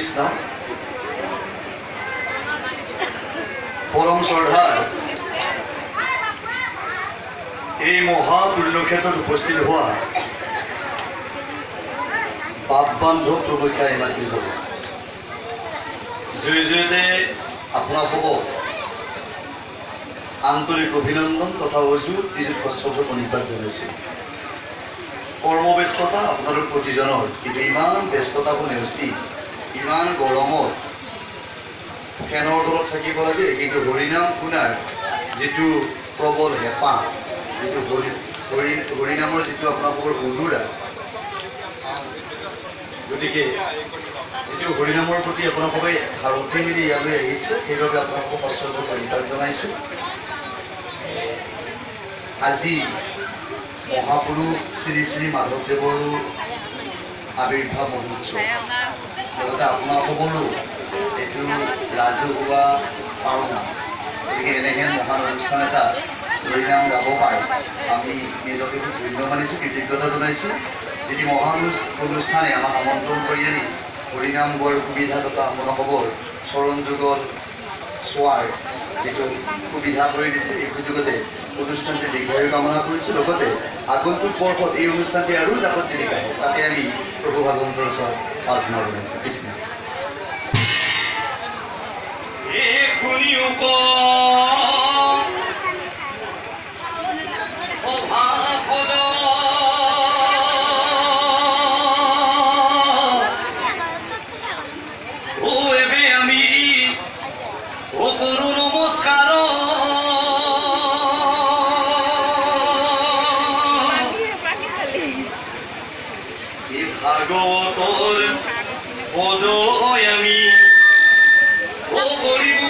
কৃষ্ণ পৰম শ্ৰদ্ধাৰ এই মহা পুণ্যক্ষেত্ৰত উপস্থিত হোৱা বাপ বান্ধৱ প্ৰবক্ষাই মাতি হ'ব জয়তে আপোনালোকক আন্তৰিক অভিনন্দন তথা অযুত প্ৰণিপাত জনাইছোঁ। কৰ্মব্যস্ততা আপোনালোক প্ৰতিজনৰ, কিন্তু ইমান ব্যস্ততাবোৰ নেওচি ইমান গৰমত ফেনৰ তলত থাকিব লাগে, কিন্তু হৰিনাম শুনাৰ যিটো প্ৰবল হেঁপাহ, যিটো হৰিনামৰ যিটো আপোনালোকৰ অনুৰাগ, গতিকে যিটো হৰিনামৰ প্ৰতি আপোনালোকে ভাৰতী মিলি ইয়ালৈ আহিছে, সেইবাবে আপোনালোকক সশ্ৰদ্ধ প্ৰণিপাত জনাইছোঁ। আজি মহাপুৰুষ শ্ৰী শ্ৰী মাধৱদেৱৰো আৱিৰ্ভাৱ মহোৎসৱ, লগতে আপোনালোকৰো এইটো ৰাজহুৱা পাওনা। গতিকে এনেহেন মহান অনুষ্ঠান এটা হৰিনাম গাব পাৰে আমি নিজকে খুব ধন্য মানিছোঁ, কৃতজ্ঞতা জনাইছোঁ। যিটো মহান অনুষ্ঠানে আমাক আমন্ত্ৰণ কৰি আনি হৰিনাম গোৱাৰ সুবিধা তথা আপোনালোকৰ চৰণ যুগল চোৱাৰ যিটো সুবিধা কৰি দিছে, এই সুযোগতে অনুষ্ঠানটি দীৰ্ঘায়ু কামনা কৰিছোঁ। লগতে আগন্তুক বৰ্ষত এই অনুষ্ঠানটি আৰু জাকত জিলিকা হওক, তাতে আমি প্ৰভু ভগৱন্তৰ ওচৰত প্ৰাৰ্থনা জনাইছোঁ। কৃষ্ণ। ভাগৱতৰ পদয় আমি কৰিব